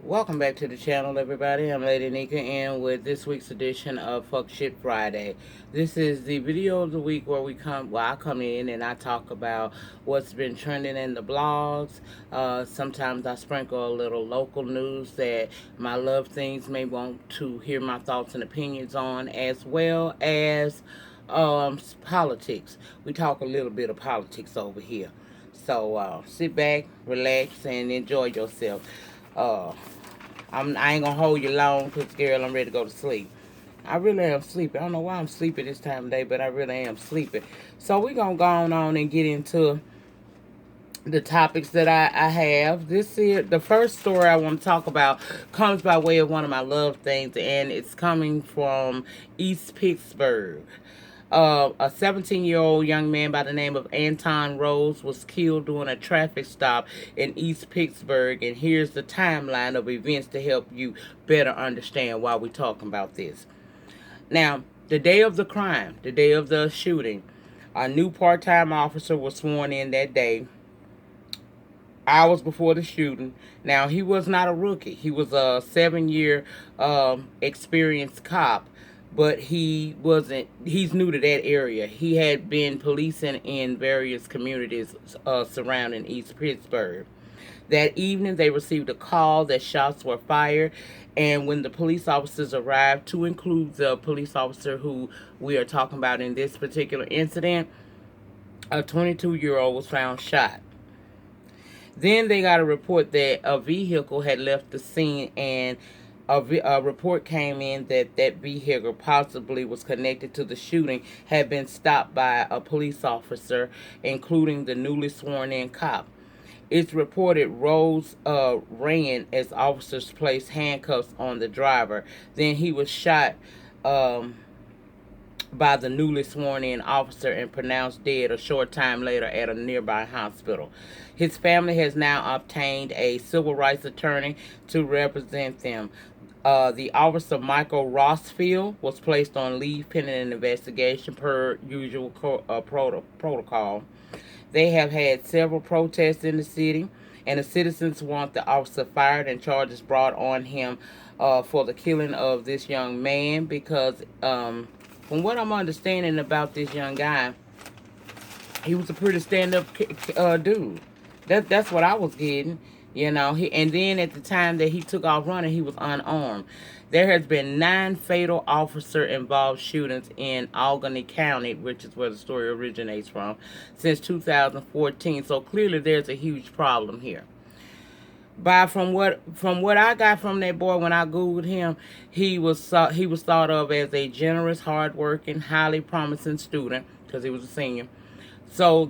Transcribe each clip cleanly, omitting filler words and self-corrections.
Welcome back to the channel, everybody. I'm Lady Nika, and with this week's edition of Fuck Shit Friday. This is the video of the week where I come in and I talk about what's been trending in the blogs. Sometimes I sprinkle a little local news that my love things may want to hear my thoughts and opinions on, as well as politics. We talk a little bit of politics over here. So sit back, relax, and enjoy yourself. Uh, I ain't gonna hold you long because, girl, I'm ready to go to sleep. I really am sleepy. I don't know why I'm sleepy this time of day, but I really am sleepy. So we're gonna go on and get into the topics that I have. This is the first story I want to talk about comes by way of one of my love things, and it's coming from East Pittsburgh. A 17-year-old young man by the name of Anton Rose was killed during a traffic stop in East Pittsburgh, and here's the timeline of events to help you better understand why we're talking about this. Now, the day of the crime, the day of the shooting, a new part-time officer was sworn in that day, hours before the shooting. Now, he was not a rookie. He was a 7-year experienced cop, but he's new to that area. He had been policing in various communities surrounding East Pittsburgh. That evening, they received a call that shots were fired, and when the police officers arrived, to include the police officer who we are talking about in this particular incident, a 22-year-old was found shot. Then they got a report that a vehicle had left the scene, and a report came in that that vehicle possibly was connected to the shooting had been stopped by a police officer, including the newly sworn in cop. It's reported Rose ran as officers placed handcuffs on the driver. Then he was shot by the newly sworn in officer and pronounced dead a short time later at a nearby hospital. His family has now obtained a civil rights attorney to represent them. The officer, Michael Rossfield, was placed on leave pending an investigation per usual protocol. They have had several protests in the city, and the citizens want the officer fired and charges brought on him for the killing of this young man because, from what I'm understanding about this young guy, he was a pretty stand-up dude. That's what I was getting. And then at the time that he took off running, he was unarmed. There has been 9 fatal officer-involved shootings in Allegheny County, which is where the story originates from, since 2014. So clearly, there's a huge problem here. From what I got from that boy when I googled him, he was thought of as a generous, hardworking, highly promising student because he was a senior. So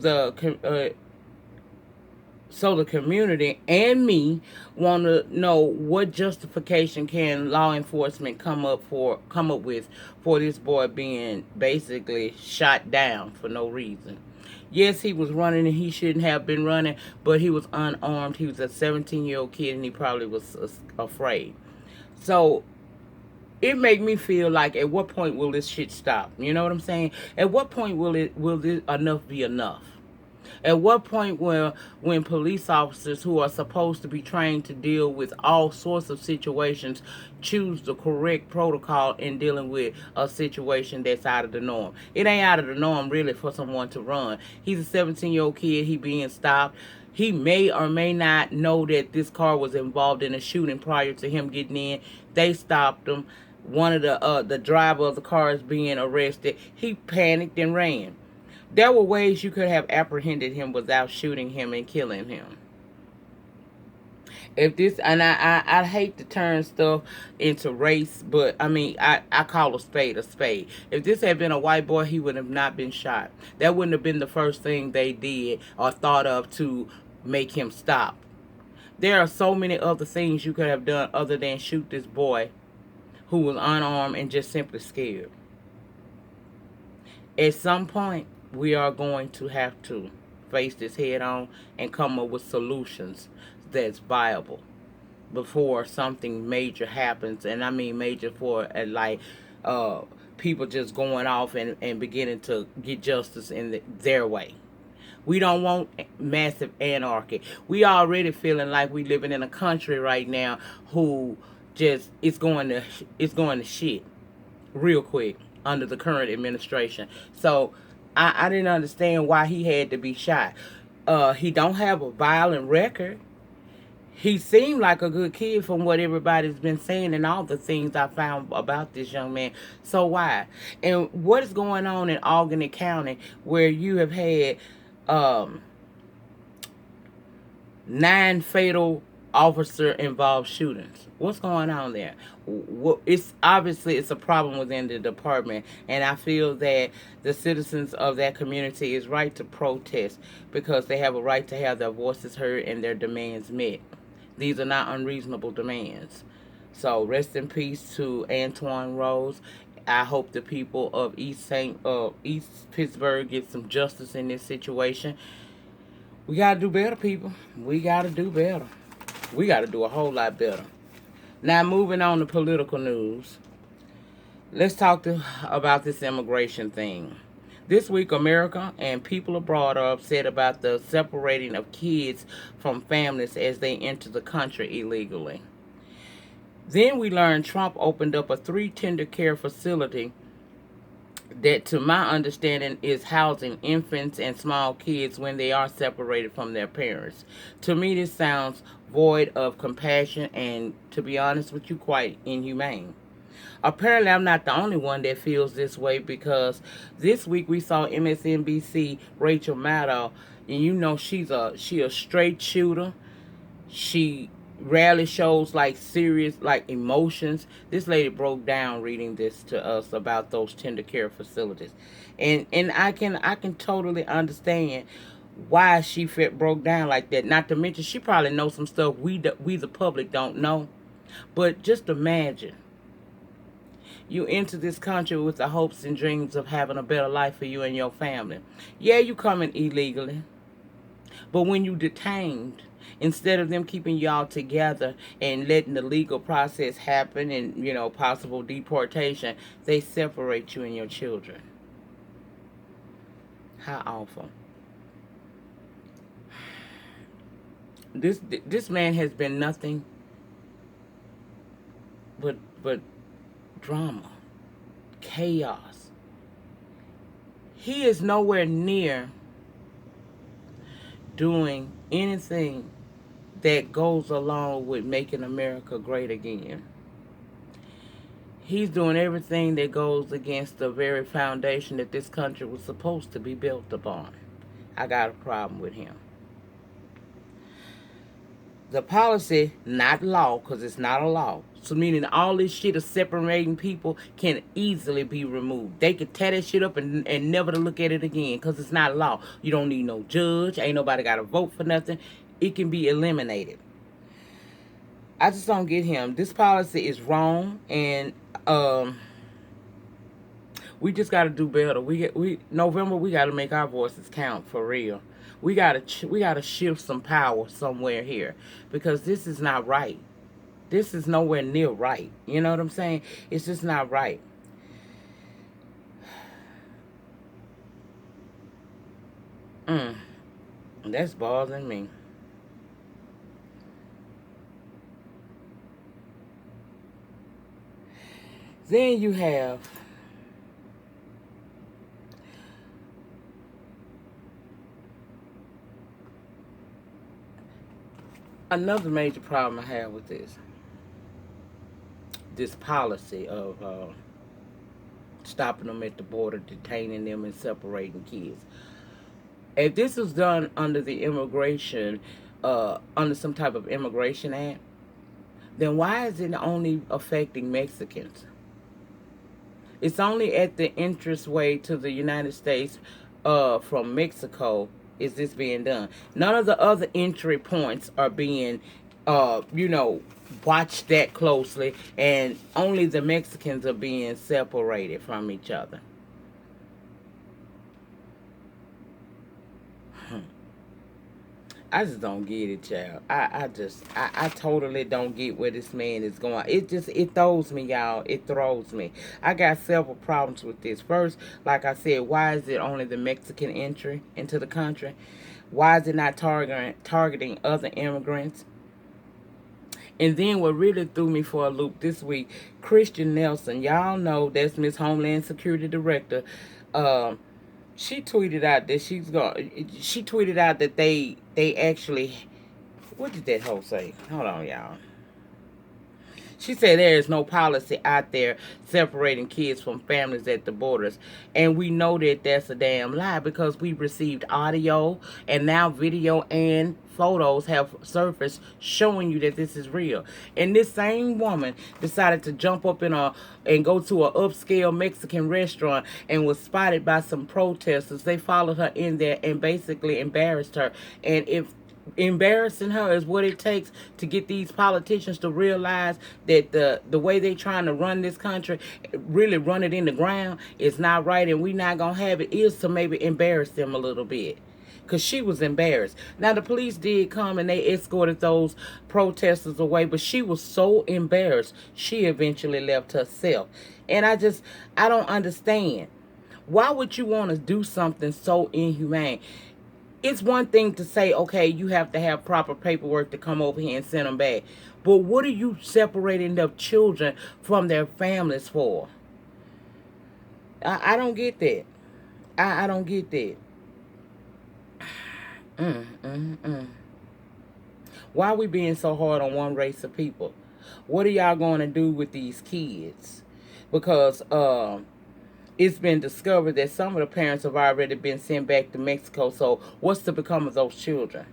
the community and me want to know what justification can law enforcement come up with for this boy being basically shot down for no reason. Yes, he was running and he shouldn't have been running, but he was unarmed. He was a 17-year-old kid and he probably was afraid. So it make me feel like, at what point will this shit stop? You know what I'm saying? At what point will this enough be enough? At what point when police officers who are supposed to be trained to deal with all sorts of situations choose the correct protocol in dealing with a situation that's out of the norm? It ain't out of the norm really for someone to run. He's a 17-year-old kid. He being stopped. He may or may not know that this car was involved in a shooting prior to him getting in. They stopped him. One of the driver of the car is being arrested. He panicked and ran. There were ways you could have apprehended him without shooting him and killing him. If this, and I hate to turn stuff into race, but I mean, I call a spade a spade. If this had been a white boy, he would have not been shot. That wouldn't have been the first thing they did or thought of to make him stop. There are so many other things you could have done other than shoot this boy who was unarmed and just simply scared. At some point, we are going to have to face this head on and come up with solutions that's viable before something major happens. And I mean major for people just going off and beginning to get justice in their way. We don't want massive anarchy. We already feeling like we living in a country right now who just it's going to shit real quick under the current administration. So I didn't understand why he had to be shot. He don't have a violent record. He seemed like a good kid from what everybody's been saying and all the things I found about this young man. So why? And what is going on in Albany County where you have had um, 9 fatal officer involved shootings? What's going on there? It's obviously it's a problem within the department, and I feel that the citizens of that community is right to protest because they have a right to have their voices heard and their demands met. These are not unreasonable demands. So rest in peace to Antoine Rose. I hope the people of East Pittsburgh get some justice in this situation. We gotta do better, people. We gotta do better. We gotta do a whole lot better. Now moving on to political news. Let's talk about this immigration thing. This week, America and people abroad are upset about the separating of kids from families as they enter the country illegally. Then we learned Trump opened up a 3 tender care facility that, to my understanding, is housing infants and small kids when they are separated from their parents. To me, this sounds void of compassion and, to be honest with you, quite inhumane. Apparently, I'm not the only one that feels this way because this week we saw MSNBC Rachel Maddow, and you know she a straight shooter. She rarely shows like serious like emotions. This lady broke down reading this to us about those tender care facilities, and I can totally understand why she broke down like that. Not to mention she probably knows some stuff we the public don't know. But just imagine you enter this country with the hopes and dreams of having a better life for you and your family. Yeah, you coming illegally. But when you detained, instead of them keeping y'all together and letting the legal process happen and, possible deportation, they separate you and your children. How awful. This man has been nothing but drama, chaos. He is nowhere near doing anything that goes along with making America great again. He's doing everything that goes against the very foundation that this country was supposed to be built upon. I got a problem with him. The policy, not law, because it's not a law. So meaning all this shit of separating people can easily be removed. They could tear that shit up and never to look at it again because it's not law. You don't need no judge. Ain't nobody got to vote for nothing. It can be eliminated. I just don't get him. This policy is wrong, and we just got to do better. November, we got to make our voices count for real. We gotta shift some power somewhere here because this is not right. This is nowhere near right. You know what I'm saying? It's just not right. That's bothering me. Then you have another major problem I have with this policy of stopping them at the border, detaining them, and separating kids. If this was done under the under some type of immigration act, then why is it only affecting Mexicans? It's only at the entrance way to the United States from Mexico is this being done. None of the other entry points are being, watched that closely, and only the Mexicans are being separated from each other. I just don't get it, child. I totally don't get where this man is going. It throws me, y'all. It throws me. I got several problems with this. First, like I said, why is it only the Mexican entry into the country? Why is it not targeting other immigrants? And then what really threw me for a loop this week, Christian Nelson, y'all know that's Miss Homeland Security Director. She tweeted out that she tweeted out that they actually, what did that hoe say? Hold on, y'all. She said there is no policy out there separating kids from families at the borders. And we know that that's a damn lie because we received audio and now video and photos have surfaced showing you that this is real. And this same woman decided to jump up and go to an upscale Mexican restaurant and was spotted by some protesters. They followed her in there and basically embarrassed her. And if embarrassing her is what it takes to get these politicians to realize that the way they trying to run this country, really run it in the ground, is not right, and we not gonna have it, is to maybe embarrass them a little bit. Because she was embarrassed. Now, the police did come and they escorted those protesters away, but she was so embarrassed, she eventually left herself. And I don't understand. Why would you want to do something so inhumane? It's one thing to say, okay, you have to have proper paperwork to come over here and send them back. But what are you separating the children from their families for? I don't get that. I don't get that. Why are we being so hard on one race of people? What are y'all going to do with these kids? Because it's been discovered that some of the parents have already been sent back to Mexico. So what's to become of those children?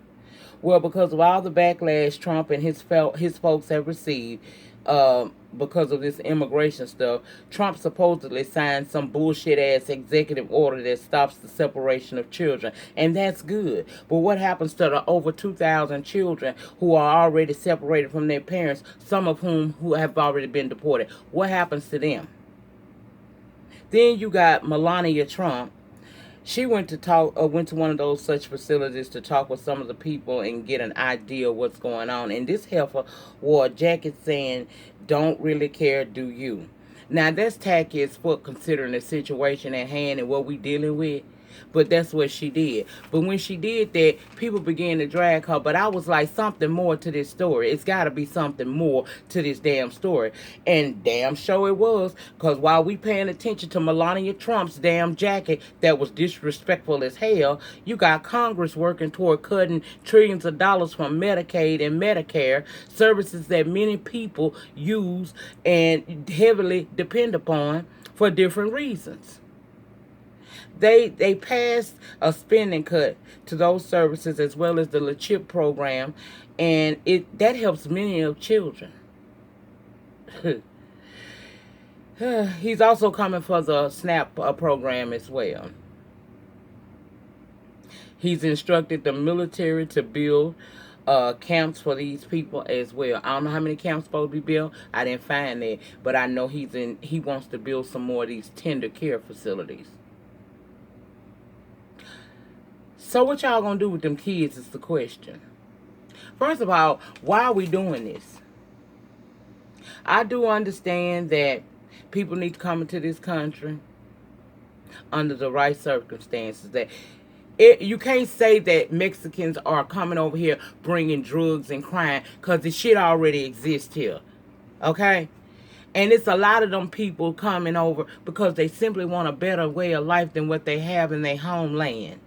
Well, because of all the backlash Trump and his folks have received because of this immigration stuff, Trump supposedly signed some bullshit-ass executive order that stops the separation of children. And that's good. But what happens to the over 2,000 children who are already separated from their parents, some of whom who have already been deported? What happens to them? Then you got Melania Trump. She went to one of those such facilities to talk with some of the people and get an idea of what's going on. And this heifer wore a jacket saying, "Don't really care, do you?" Now that's tacky as fuck considering the situation at hand and what we dealing with. But that's what she did. But when she did that, people began to drag her. But I was like, something more to this story. It's got to be something more to this damn story. And damn sure it was. Because while we paying attention to Melania Trump's damn jacket that was disrespectful as hell, you got Congress working toward cutting trillions of dollars from Medicaid and Medicare, services that many people use and heavily depend upon for different reasons. They passed a spending cut to those services as well as the CHIP program, and that helps many of children. He's also coming for the SNAP program as well. He's instructed the military to build camps for these people as well. I don't know how many camps supposed to be built. I didn't find that, but I know he wants to build some more of these tender care facilities. So what y'all gonna do with them kids is the question. First of all, why are we doing this? I do understand that people need to come into this country under the right circumstances. You can't say that Mexicans are coming over here bringing drugs and crime, because the shit already exists here. Okay? And it's a lot of them people coming over because they simply want a better way of life than what they have in their homeland.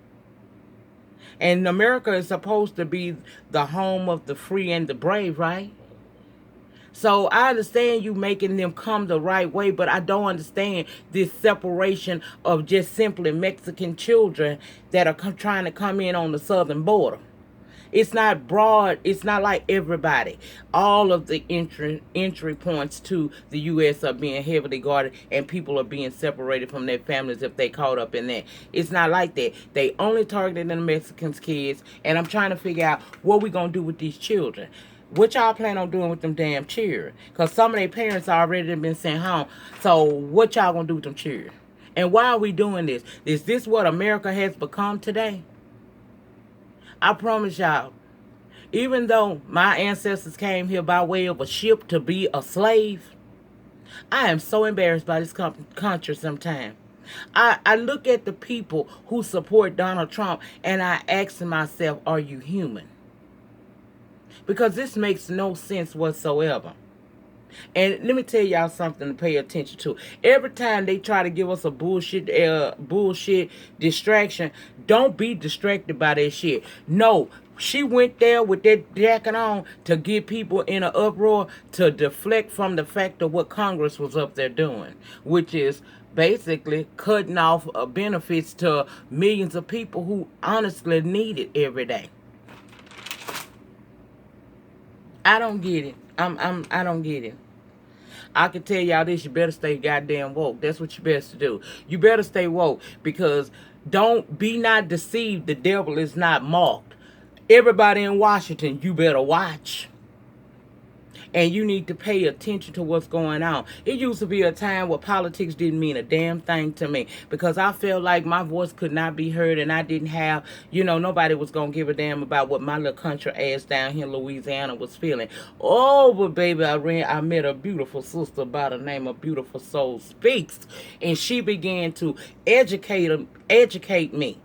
And America is supposed to be the home of the free and the brave, right? So I understand you making them come the right way, but I don't understand this separation of just simply Mexican children that are trying to come in on the southern border. It's not broad. It's not like everybody. All of the entry points to the U.S. are being heavily guarded, and people are being separated from their families if they caught up in that. It's not like that. They only targeted the Mexicans' kids, and I'm trying to figure out what we gonna do with these children. What y'all plan on doing with them damn children? Because some of their parents already been sent home. So what y'all gonna do with them children? And why are we doing this? Is this what America has become today? I promise y'all, Even though my ancestors came here by way of a ship to be a slave, I am so embarrassed by this country sometimes. I look at the people who support Donald Trump and I ask myself, are you human? Because this makes no sense whatsoever. And let me tell y'all something to pay attention to. Every time they try to give us a bullshit distraction, don't be distracted by that shit. No, she went there with that jacket on to get people in an uproar to deflect from the fact of what Congress was up there doing, which is basically cutting off benefits to millions of people who honestly need it every day. I don't get it. I don't get it. I can tell y'all this, you better stay goddamn woke. That's what you best to do. You better stay woke, because don't be not deceived. The devil is not mocked. Everybody in Washington, you better watch. And you need to pay attention to what's going on. It used to be a time where politics didn't mean a damn thing to me, because I felt like my voice could not be heard, and I didn't have, nobody was going to give a damn about what my little country ass down here in Louisiana was feeling. Oh, but baby, I met a beautiful sister by the name of Beautiful Soul Speaks, and she began to educate me.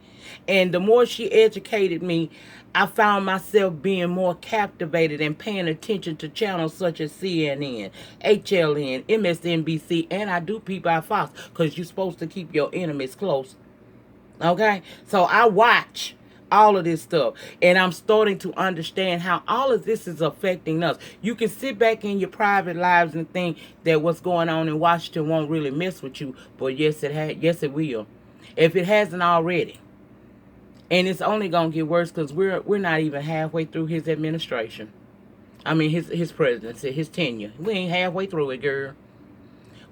And the more she educated me, I found myself being more captivated and paying attention to channels such as CNN, HLN, MSNBC, and I do peep by Fox, because you're supposed to keep your enemies close. Okay? So I watch all of this stuff, and I'm starting to understand how all of this is affecting us. You can sit back in your private lives and think that what's going on in Washington won't really mess with you, but yes, it will. If it hasn't already. And it's only going to get worse, because we're not even halfway through his administration. I mean, his presidency, his tenure. We ain't halfway through it, girl.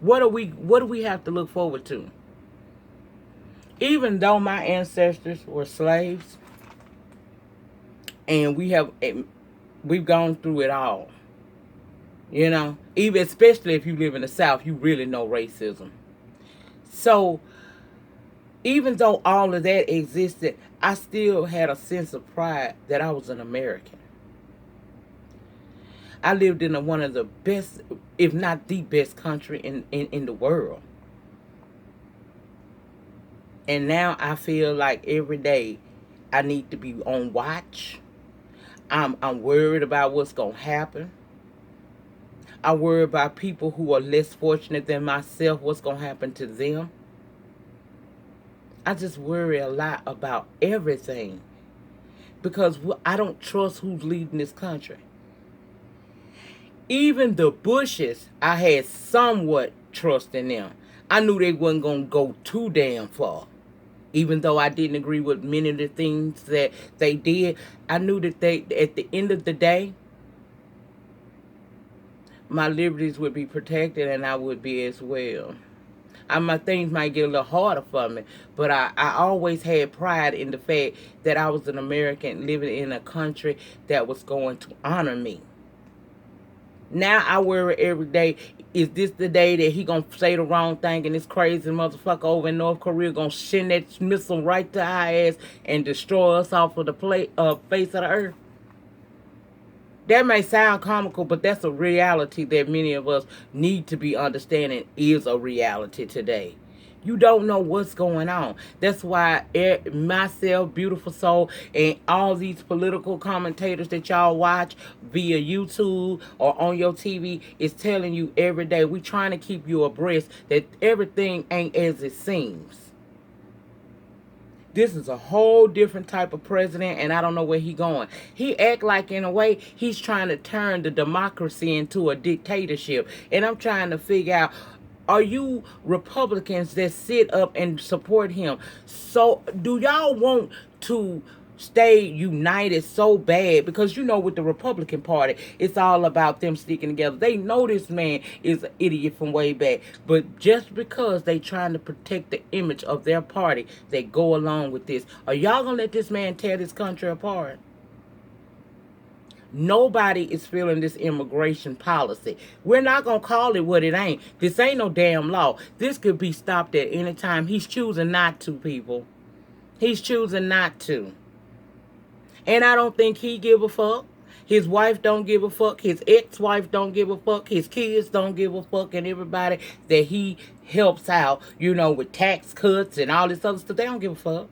What do we have to look forward to? Even though my ancestors were slaves, and we've gone through it all. Even especially if you live in the South, you really know racism. So even though all of that existed, I still had a sense of pride that I was an American. I lived in one of the best, if not the best country in the world. And now I feel like every day I need to be on watch. I'm worried about what's going to happen. I worry about people who are less fortunate than myself, what's going to happen to them. I just worry a lot about everything, because I don't trust who's leading this country. Even the Bushes, I had somewhat trust in them. I knew they wasn't going to go too damn far. Even though I didn't agree with many of the things that they did, I knew that at the end of the day, my liberties would be protected, and I would be as well. My things might get a little harder for me, but I always had pride in the fact that I was an American living in a country that was going to honor me. Now I worry every day, is this the day that he gonna say the wrong thing and this crazy motherfucker over in North Korea gonna send that missile right to our ass and destroy us off of the face of the earth? That may sound comical, but that's a reality that many of us need to be understanding is a reality today. You don't know what's going on. That's why myself, Beautiful Soul, and all these political commentators that y'all watch via YouTube or on your TV is telling you every day. We trying to keep you abreast that everything ain't as it seems. This is a whole different type of president, and I don't know where he going. He act like, in a way, he's trying to turn the democracy into a dictatorship. And I'm trying to figure out, are you Republicans that sit up and support him? So do y'all want to stay united so bad? Because with the Republican Party, it's all about them sticking together. They know this man is an idiot from way back, but just because they trying to protect the image of their party, they go along with this. Are y'all gonna let this man tear this country apart? Nobody is feeling this immigration policy. We're not going to call it what it ain't. This ain't no damn law. This could be stopped at any time. He's choosing not to, people. He's choosing not to. And I don't think he give a fuck. His wife don't give a fuck. His ex-wife don't give a fuck. His kids don't give a fuck. And everybody that he helps out, you know, with tax cuts and all this other stuff, they don't give a fuck.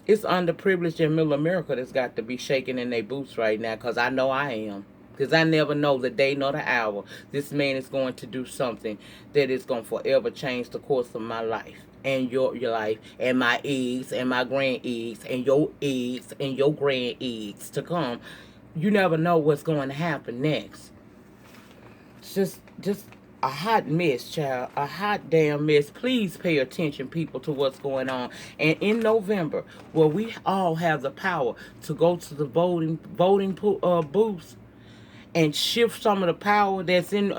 It's underprivileged in middle America that's got to be shaking in their boots right now, because I know I am. Because I never know the day nor the hour this man is going to do something that is going to forever change the course of my life. And your life, and my eggs, and my grand eggs, and your eggs, and your grand eggs to come. You never know what's going to happen next. It's just a hot mess, child. A hot damn mess. Please pay attention, people, to what's going on. And in November, where we all have the power to go to the voting booths and shift some of the power that's in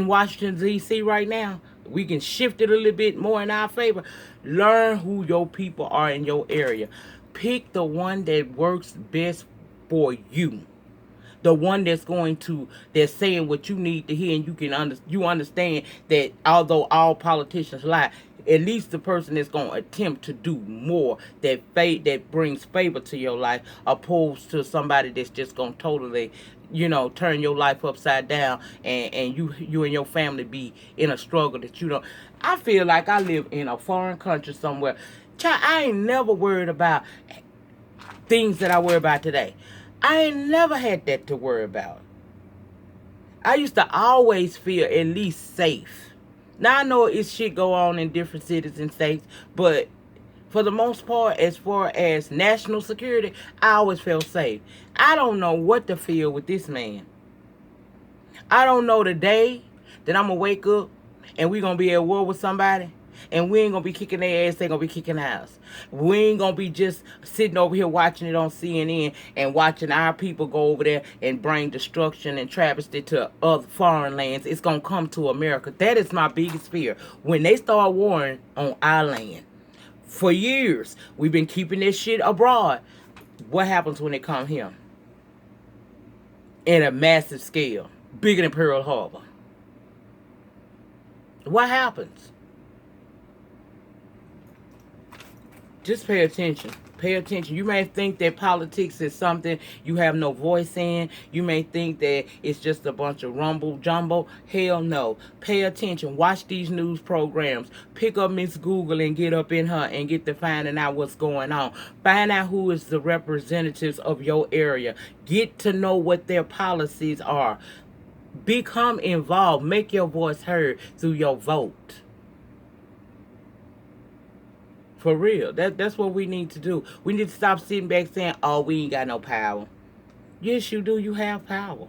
Washington, D.C. right now, we can shift it a little bit more in our favor. Learn who your people are in your area. Pick the one that works best for you. The one that's saying what you need to hear, and you understand that although all politicians lie, at least the person that's going to attempt to do more that brings favor to your life, opposed to somebody that's just going to totally, you know, turn your life upside down, and you and your family be in a struggle that you don't. I feel like I live in a foreign country somewhere. Child, I ain't never worried about things that I worry about today. I ain't never had that to worry about. I used to always feel at least safe. Now I know it's shit go on in different cities and states, but for the most part, as far as national security, I always felt safe. I don't know what to feel with this man. I don't know the day that I'm going to wake up and we're going to be at war with somebody, and we ain't going to be kicking their ass, they going to be kicking ours. We ain't going to be just sitting over here watching it on CNN and watching our people go over there and bring destruction and travesty to other foreign lands. It's going to come to America. That is my biggest fear. When they start warring on our land. For years, we've been keeping this shit abroad. What happens when they come here? In a massive scale. Bigger than Pearl Harbor. What happens? Just pay attention. Pay attention. You may think that politics is something you have no voice in. You may think that it's just a bunch of rumble jumbo. Hell no. Pay attention. Watch these news programs. Pick up Miss Google and get up in her and get to finding out what's going on. Find out who is the representatives of your area. Get to know what their policies are. Become involved. Make your voice heard through your vote. For real. That's what we need to do. We need to stop sitting back saying, oh, we ain't got no power. Yes, you do. You have power.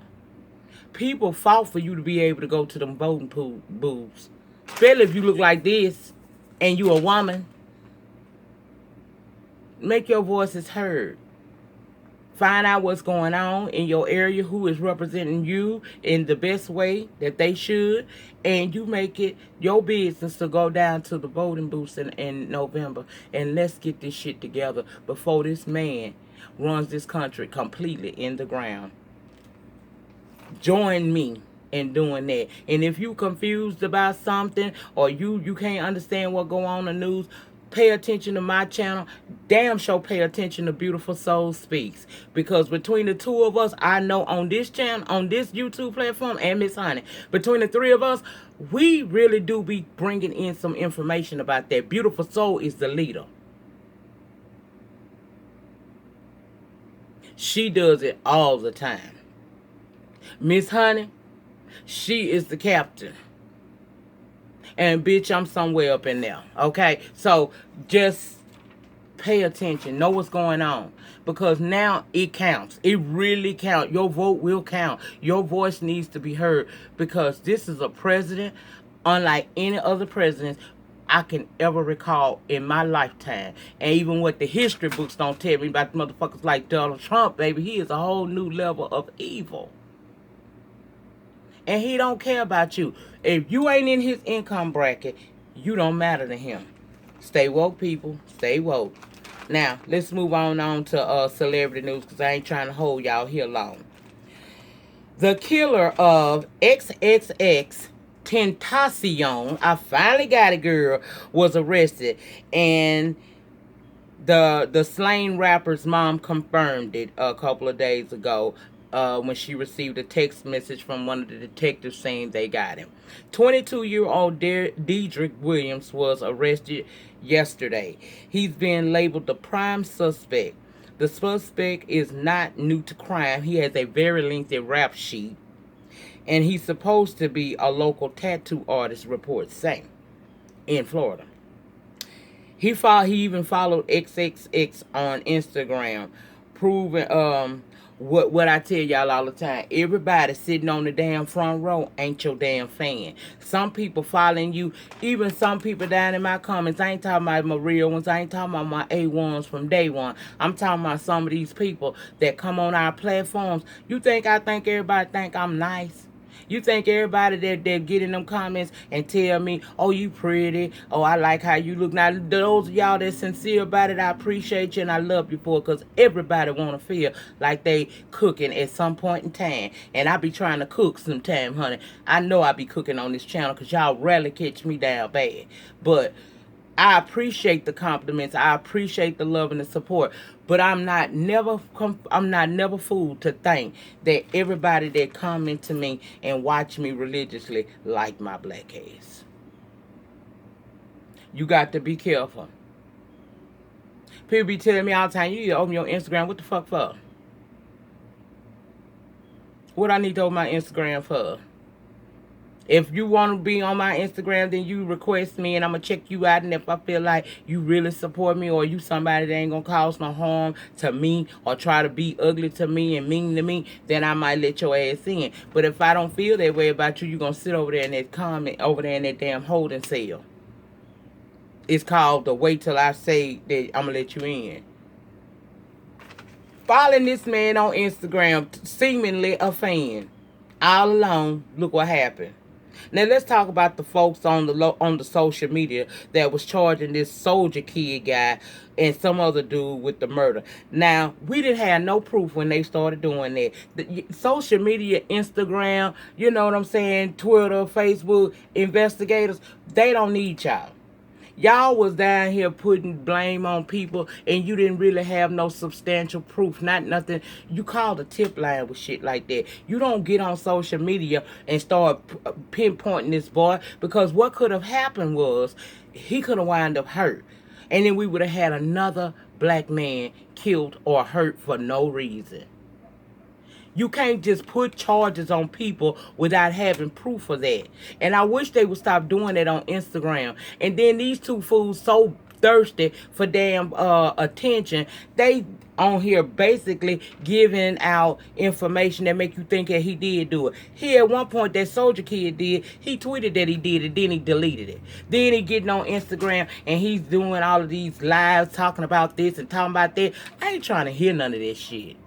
People fought for you to be able to go to them voting booths. Especially if you look like this and you a woman. Make your voices heard. Find out what's going on in your area, who is representing you in the best way that they should, and you make it your business to go down to the voting booths in November, and let's get this shit together before this man runs this country completely in the ground. Join me in doing that. And if you confused about something, or you can't understand what go on in the news, pay attention to my channel. Damn sure pay attention to Beautiful Soul Speaks. Because between the two of us, I know on this channel, on this YouTube platform, and Miss Honey, between the three of us, we really do be bringing in some information about that. Beautiful Soul is the leader. She does it all the time. Miss Honey, she is the captain. And bitch, I'm somewhere up in there. Okay? So just pay attention. Know what's going on. Because now it counts. It really counts. Your vote will count. Your voice needs to be heard. Because this is a president unlike any other president I can ever recall in my lifetime. And even what the history books don't tell me about motherfuckers like Donald Trump, baby, he is a whole new level of evil. And he don't care about you. If you ain't in his income bracket, you don't matter to him. Stay woke, people. Stay woke. Now, let's move on to celebrity news, because I ain't trying to hold y'all here long. The killer of ckSh Tentacion, I finally got it, girl, was arrested. And The slain rapper's mom confirmed it a couple of days ago when she received a text message from one of the detectives saying they got him. 22-year-old Dedrick Williams was arrested yesterday. He's been labeled the prime suspect. The suspect is not new to crime. He has a very lengthy rap sheet, and he's supposed to be a local tattoo artist, reports say, in Florida. He even followed ckSh on Instagram, proving what I tell y'all all the time. Everybody sitting on the damn front row ain't your damn fan. Some people following you, even some people down in my comments. I ain't talking about my real ones. I ain't talking about my A1s from day one. I'm talking about some of these people that come on our platforms. You think I think everybody think I'm nice? You think everybody that get in them comments and tell me, oh, you pretty, oh, I like how you look. Now, those of y'all that's sincere about it, I appreciate you and I love you for it, because everybody want to feel like they cooking at some point in time. And I be trying to cook sometime, honey. I know I be cooking on this channel because y'all rarely catch me down bad. But I appreciate the compliments. I appreciate the love and the support. But I'm not never fooled to think that everybody that comment to me and watch me religiously like my black ass. You got to be careful. People be telling me all the time, you need to open your Instagram. What the fuck for? What I need to open my Instagram for? If you want to be on my Instagram, then you request me and I'm going to check you out. And if I feel like you really support me, or you somebody that ain't going to cause no harm to me or try to be ugly to me and mean to me, then I might let your ass in. But if I don't feel that way about you, you're going to sit over there in that comment, over there in that damn holding cell. It's called the wait till I say that I'm going to let you in. Following this man on Instagram, seemingly a fan. All alone, look what happened. Now let's talk about the folks on the social media that was charging this Soldier Kid guy and some other dude with the murder. Now, we didn't have no proof when they started doing that. The social media, Instagram, you know what I'm saying, Twitter, Facebook, investigators, they don't need y'all. Y'all was down here putting blame on people and you didn't really have no substantial proof, not nothing. You called a tip line with shit like that. You don't get on social media and start pinpointing this boy, because what could have happened was he could have wound up hurt. And then we would have had another black man killed or hurt for no reason. You can't just put charges on people without having proof of that. And I wish they would stop doing that on Instagram. And then these two fools so thirsty for damn attention, they on here basically giving out information that make you think that he did do it. Here at one point that Soldier Kid did, he tweeted that he did it, then he deleted it. Then he getting on Instagram and he's doing all of these lives talking about this and talking about that. I ain't trying to hear none of this shit.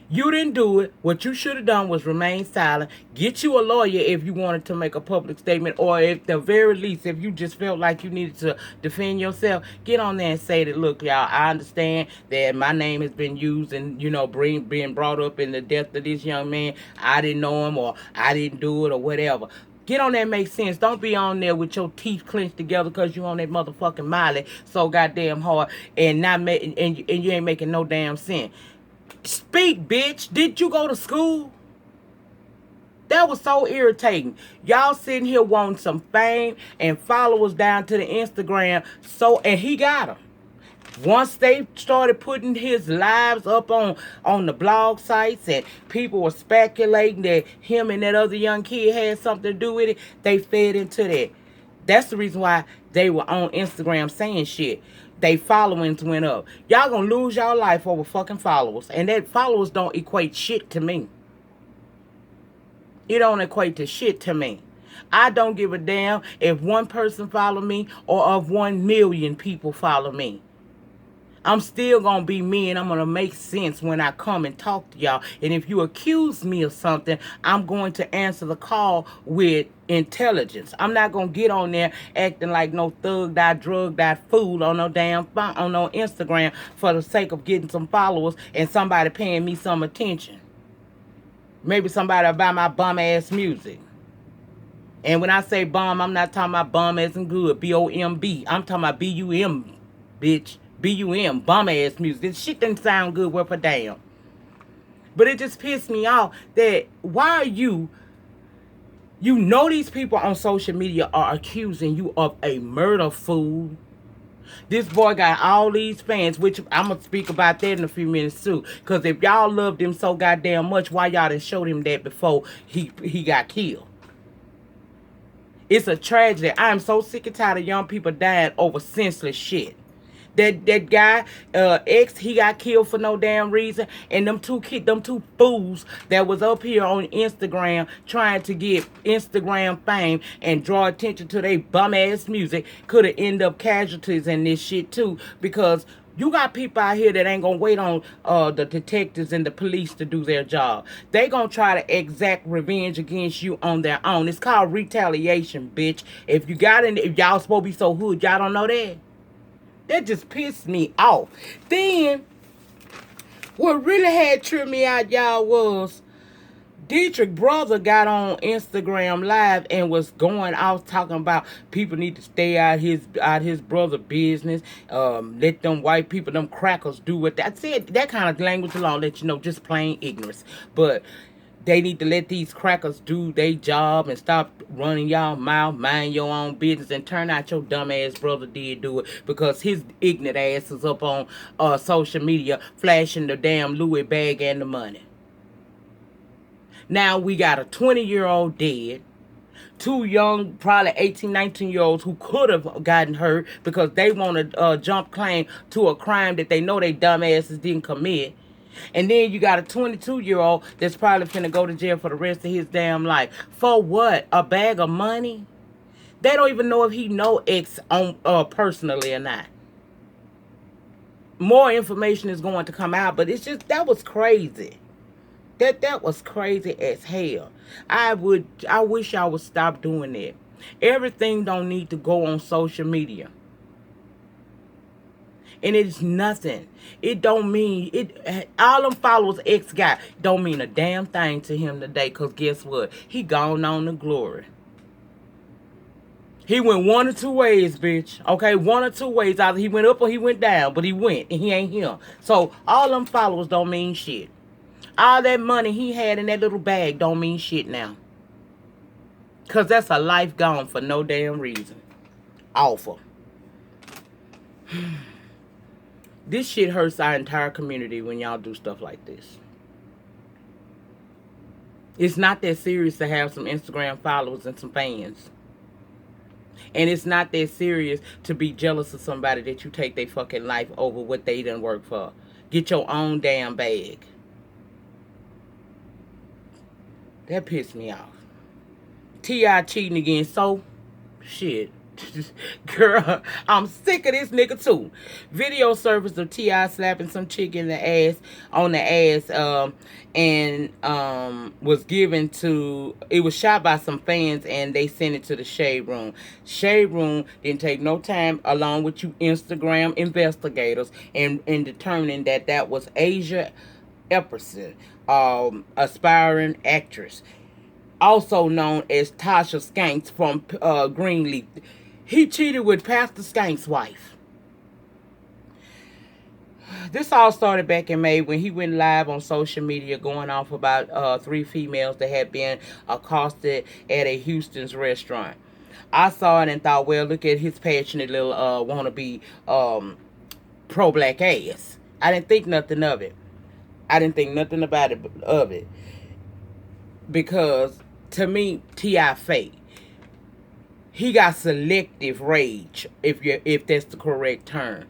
You didn't do it. What you should have done was remain silent. Get you a lawyer if you wanted to make a public statement, or at the very least, if you just felt like you needed to defend yourself, get on there and say that, look, y'all, I understand that my name has been used and, you know, being brought up in the death of this young man. I didn't know him, or I didn't do it, or whatever. Get on there and make sense. Don't be on there with your teeth clenched together because you on that motherfucking Miley so goddamn hard and you ain't making no damn sense. Speak, bitch. Did you go to school? That was so irritating. Y'all sitting here wanting some fame and followers down to the Instagram. And he got them. Once they started putting his lives up on the blog sites and people were speculating that him and that other young kid had something to do with it, they fed into that. That's the reason why they were on Instagram saying shit. They followings went up. Y'all gonna lose y'all life over fucking followers. And that followers don't equate shit to me. It don't equate to shit to me. I don't give a damn if one person follow me or if 1 million people follow me. I'm still going to be me, and I'm going to make sense when I come and talk to y'all. And if you accuse me of something, I'm going to answer the call with intelligence. I'm not going to get on there acting like no thug, drug, fool on no damn phone, on no Instagram for the sake of getting some followers and somebody paying me some attention. Maybe somebody will buy my bum-ass music. And when I say bum, I'm not talking about bum as in good, B-O-M-B. I'm talking about B-U-M. bitch. B-U-M, bum-ass music. This shit didn't sound good worth a damn. But it just pissed me off that why are you know these people on social media are accusing you of a murder, fool. This boy got all these fans, which I'm going to speak about that in a few minutes too. Because if y'all loved him so goddamn much, why y'all didn't show him that before he got killed? It's a tragedy. I am so sick and tired of young people dying over senseless shit. That guy, X, he got killed for no damn reason. And them two fools that was up here on Instagram trying to get Instagram fame and draw attention to their bum ass music could have ended up casualties in this shit too. Because you got people out here that ain't gonna wait on the detectives and the police to do their job. They gonna try to exact revenge against you on their own. It's called retaliation, bitch. If y'all supposed to be so hood, y'all don't know that. That just pissed me off. Then, what really had tripped me out, y'all, was Dietrich's brother got on Instagram Live and was going out talking about people need to stay out his brother business. Let them white people, them crackers do what I said. That kind of language alone let you know just plain ignorance. But they need to let these crackers do their job and stop running y'all mouth, mind your own business, and turn out your dumb ass brother did do it because his ignorant ass is up on social media flashing the damn Louis bag and the money. Now we got a 20-year-old dead, two young, probably 18, 19-year-olds who could have gotten hurt because they want to jump claim to a crime that they know they dumb asses didn't commit. And then you got a 22-year-old that's probably finna go to jail for the rest of his damn life. For what? A bag of money? They don't even know if he know X on personally or not. More information is going to come out, but it's just, that was crazy. That was crazy as hell. I wish I would stop doing that. Everything don't need to go on social media. And it's nothing. It don't mean it. All them followers X got don't mean a damn thing to him today. Cause guess what? He gone on to glory. He went one or two ways, bitch. Okay, one or two ways. Either he went up or he went down. But he went, and he ain't here. So all them followers don't mean shit. All that money he had in that little bag don't mean shit now. Cause that's a life gone for no damn reason. Awful. This shit hurts our entire community when y'all do stuff like this. It's not that serious to have some Instagram followers and some fans. And it's not that serious to be jealous of somebody that you take their fucking life over what they done work for. Get your own damn bag. That pissed me off. T.I. cheating again, so shit. Girl, I'm sick of this nigga too. Video surfaced of T.I. slapping some chick in the ass, and was given to, it was shot by some fans and they sent it to the Shade Room. Shade Room didn't take no time along with you Instagram investigators in determining that was Asia Epperson, aspiring actress, also known as Tasha Skanks from Greenleaf. He cheated with Pastor Skank's wife. This all started back in May when he went live on social media going off about 3 females that had been accosted at a Houston's restaurant. I saw it and thought, well, look at his passionate little wannabe pro-black ass. I didn't think nothing of it. I didn't think nothing about it. Because, to me, T.I. fake. He got selective rage, if that's the correct term.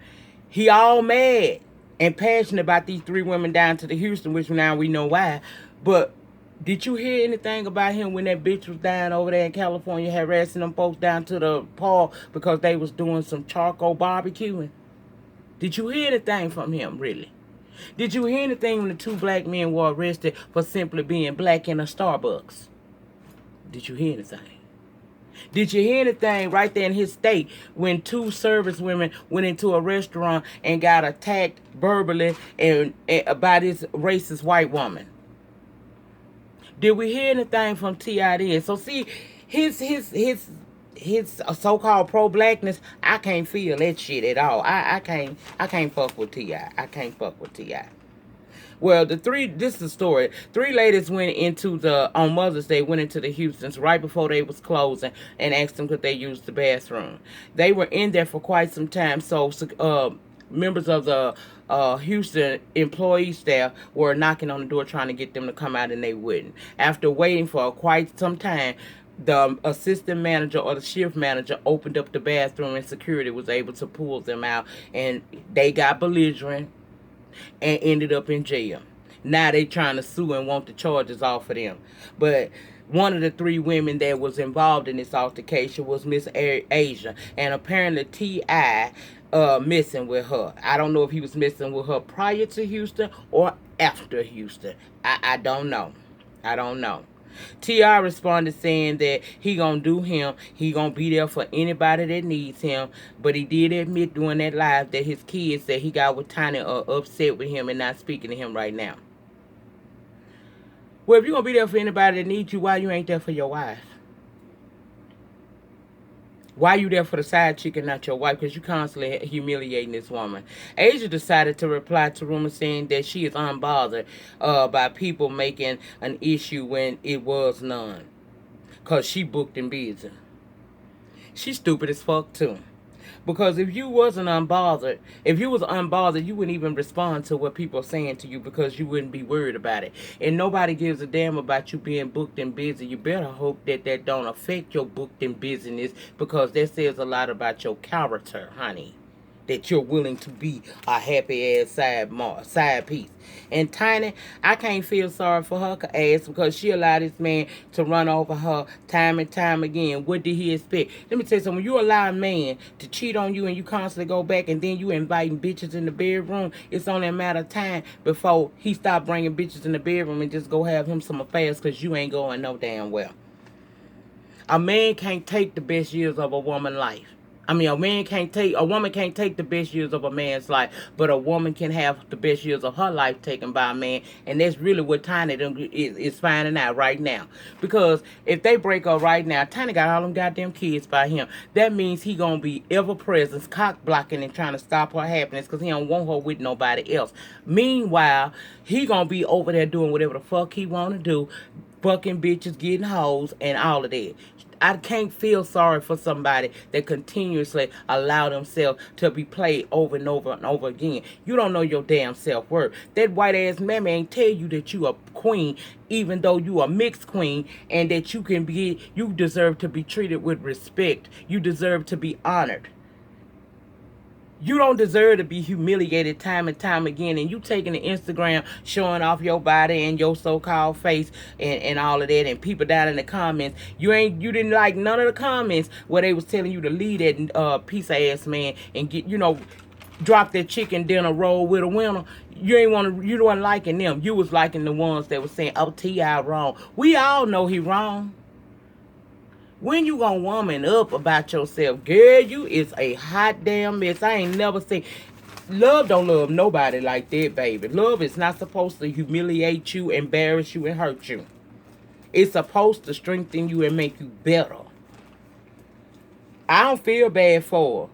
He all mad and passionate about these 3 women down to the Houston, which now we know why. But did you hear anything about him when that bitch was down over there in California harassing them folks down to the park because they was doing some charcoal barbecuing? Did you hear anything from him, really? Did you hear anything when the 2 black men were arrested for simply being black in a Starbucks? Did you hear anything? Did you hear anything right there in his state when 2 service women went into a restaurant and got attacked verbally and by this racist white woman? Did we hear anything from T.I. then? So see, his his so-called pro-blackness, I can't feel that shit at all. I can't fuck with T.I. I can't fuck with T.I. Well, this is the story. Three ladies went into on Mother's Day, went into the Houston's right before they was closing and asked them could they use the bathroom. They were in there for quite some time, so members of the Houston employee staff were knocking on the door trying to get them to come out, and they wouldn't. After waiting for quite some time, the assistant manager or the shift manager opened up the bathroom, and security was able to pull them out, and they got belligerent and ended up in jail. Now they trying to sue and want the charges off of them. But one of the three women that was involved in this altercation was Miss Asia, and apparently T.I. Missing with her. I don't know if he was messing with her prior to Houston or after Houston. I don't know. I don't know. T.I. responded saying that he gonna do him. He gonna be there for anybody that needs him. But he did admit during that live that his kids that he got with Tiny are upset with him and not speaking to him right now. Well, if you're gonna be there for anybody that needs you, why you ain't there for your wife? Why you there for the side chick and not your wife? Because you constantly humiliating this woman. Asia decided to reply to rumors saying that she is unbothered by people making an issue when it was none. Because she booked and busy. She's stupid as fuck too. Because if you was unbothered, you wouldn't even respond to what people are saying to you because you wouldn't be worried about it. And nobody gives a damn about you being booked and busy. You better hope that don't affect your booked and busyness, because that says a lot about your character, honey. That you're willing to be a happy ass side piece. And Tiny, I can't feel sorry for her ass because she allowed this man to run over her time and time again. What did he expect? Let me tell you something. When you allow a man to cheat on you and you constantly go back and then you inviting bitches in the bedroom, it's only a matter of time before he stop bringing bitches in the bedroom and just go have him some affairs because you ain't going no damn well. A man can't take the best years of a woman's life. A woman can't take the best years of a man's life, but a woman can have the best years of her life taken by a man, and that's really what Tiny is finding out right now. Because if they break up right now, Tiny got all them goddamn kids by him. That means he gonna be ever present, cock blocking and trying to stop her happiness because he don't want her with nobody else. Meanwhile, he gonna be over there doing whatever the fuck he wanna do, bucking bitches, getting hoes, and all of that. I can't feel sorry for somebody that continuously allow themselves to be played over and over and over again. You don't know your damn self-worth. That white ass mammy ain't tell you that you a queen, even though you a mixed queen, and that you deserve to be treated with respect. You deserve to be honored. You don't deserve to be humiliated time and time again. And you taking the Instagram showing off your body and your so-called face and all of that. And people down in the comments, you didn't like none of the comments where they was telling you to leave that piece of ass man and get, drop that chicken dinner roll with a winner. You weren't liking them. You was liking the ones that was saying, oh, T.I. wrong. We all know he wrong. When you gonna woman up about yourself? Girl, you is a hot damn mess. I ain't never seen. Love don't love nobody like that, baby. Love is not supposed to humiliate you, embarrass you, and hurt you. It's supposed to strengthen you and make you better. I don't feel bad for her.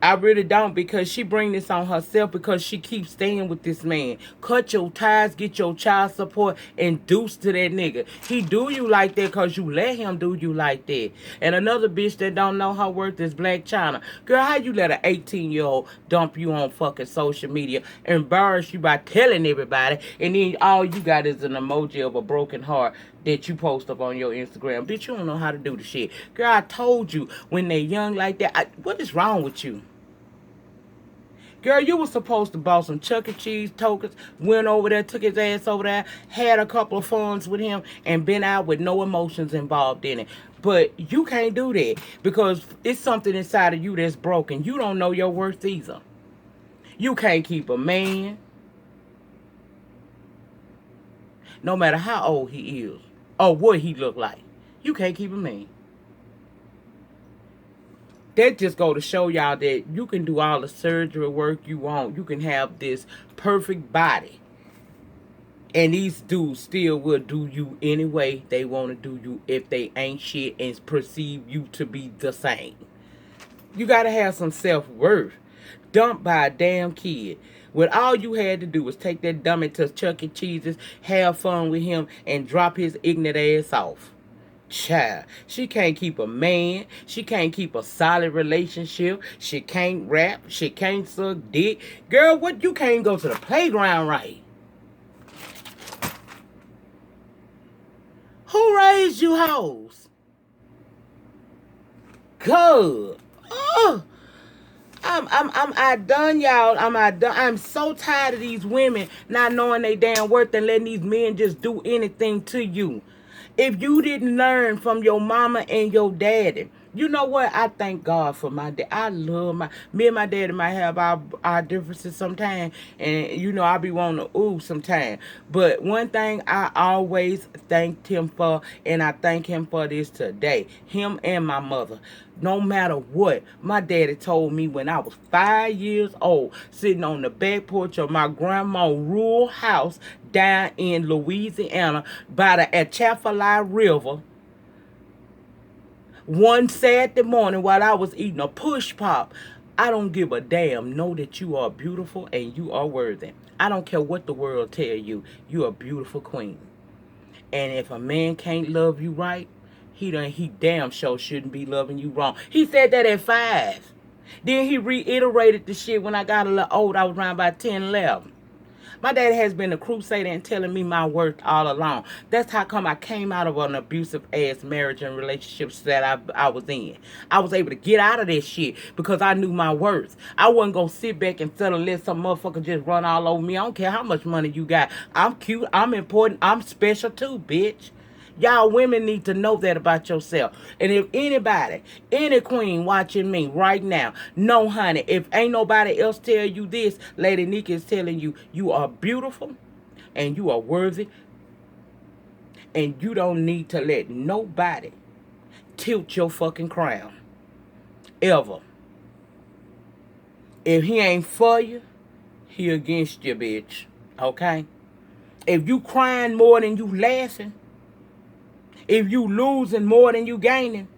I really don't, because she bring this on herself because she keeps staying with this man. Cut your ties, get your child support, and deuce to that nigga. He do you like that because you let him do you like that. And another bitch that don't know her worth is Black China. Girl, how you let an 18-year-old dump you on fucking social media, embarrass you by telling everybody, and then all you got is an emoji of a broken heart that you post up on your Instagram? Bitch, you don't know how to do the shit. Girl, I told you, when they young like that, what is wrong with you? Girl, you was supposed to buy some Chuck E. Cheese tokens, went over there, took his ass over there, had a couple of funds with him, and been out with no emotions involved in it. But you can't do that because it's something inside of you that's broken. You don't know your worth either. You can't keep a man, no matter how old he is or what he look like. You can't keep a man. That just go to show y'all that you can do all the surgery work you want. You can have this perfect body. And these dudes still will do you any way they want to do you if they ain't shit and perceive you to be the same. You got to have some self-worth. Dumped by a damn kid. When all you had to do was take that dummy to Chuck E. Cheese's, have fun with him, and drop his ignorant ass off. Child, she can't keep a man. She can't keep a solid relationship. She can't rap. She can't suck dick. Girl, what? You can't go to the playground right. Who raised you hoes? Good. Oh, I done, y'all. I'm so tired of these women not knowing they damn worth and letting these men just do anything to you. If you didn't learn from your mama and your daddy, you know what? I thank God for my dad. I love me and my daddy might have our differences sometimes, and you know I be wanting to ooh sometimes. But one thing I always thanked him for, and I thank him for this today, him and my mother. No matter what, my daddy told me when I was 5 years old, sitting on the back porch of my grandma's rural house down in Louisiana by the Atchafalaya River, one Saturday morning while I was eating a push pop. I don't give a damn. Know that you are beautiful and you are worthy. I don't care what the world tell you. You are a beautiful queen. And if a man can't love you right, he damn sure shouldn't be loving you wrong. He said that at 5. Then he reiterated the shit when I got a little old. I was around about 10, 11. My dad has been a crusader and telling me my worth all along. That's how come I came out of an abusive ass marriage and relationships that I was in. I was able to get out of that shit because I knew my worth. I wasn't going to sit back and settle and let some motherfucker just run all over me. I don't care how much money you got. I'm cute. I'm important. I'm special too, bitch. Y'all women need to know that about yourself. And if anybody, any queen watching me right now, no honey, if ain't nobody else tell you this, Lady Nika is telling you, you are beautiful and you are worthy. And you don't need to let nobody tilt your fucking crown. Ever. If he ain't for you, he against you, bitch. Okay? If you crying more than you laughing, if you losing more than you gaining,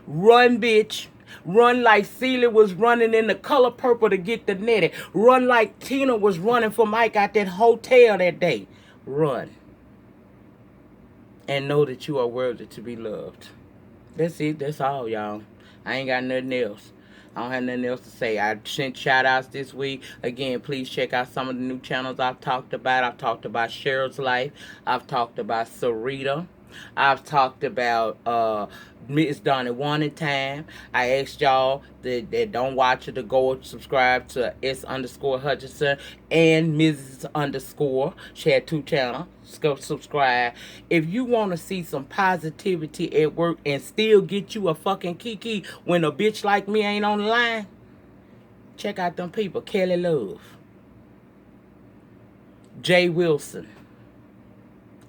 run, bitch. Run like Celia was running in the color purple to get the netting. Run like Tina was running for Mike out that hotel that day. Run. And know that you are worthy to be loved. That's it. That's all, y'all. I ain't got nothing else. I don't have nothing else to say. I sent shout outs this week. Again, please check out some of the new channels I've talked about. I've talked about Cheryl's Life. I've talked about Sarita. I've talked about Miss Donnie Wanted Time. I asked y'all that don't watch it to go subscribe to S_Hutchinson and Mrs_. She had 2 channels. Go subscribe. If you want to see some positivity at work and still get you a fucking kiki when a bitch like me ain't on the line, check out them people. Kelly Love, Jay Wilson,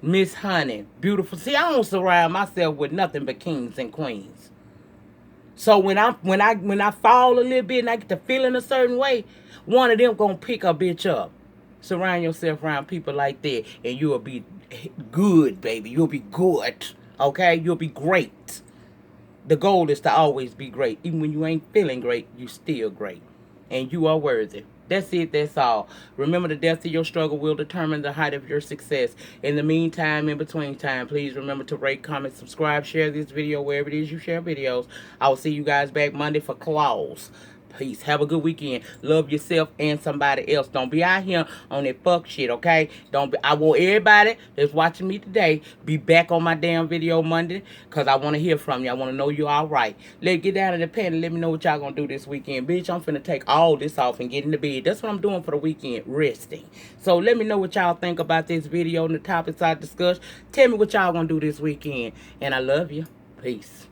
Miss Honey, beautiful. See, I don't surround myself with nothing but kings and queens. So when I fall a little bit and I get to feeling a certain way, one of them gonna pick a bitch up. Surround yourself around people like that, and you'll be good, baby. You'll be good. Okay, you'll be great. The goal is to always be great. Even when you ain't feeling great, you still great, and you are worthy. That's it. That's all. Remember, the depth of your struggle will determine the height of your success. In the meantime, in between time, please remember to rate, comment, subscribe, share this video wherever it is you share videos. I will see you guys back Monday for claws. Peace. Have a good weekend. Love yourself and somebody else. Don't be out here on that fuck shit, okay? Don't be. I want everybody that's watching me today be back on my damn video Monday, because I want to hear from you. I want to know you all right. Let's get down in the pen and let me know what y'all going to do this weekend. Bitch, I'm finna take all this off and get in the bed. That's what I'm doing for the weekend, resting. So let me know what y'all think about this video and the topics I discussed. Tell me what y'all going to do this weekend. And I love you. Peace.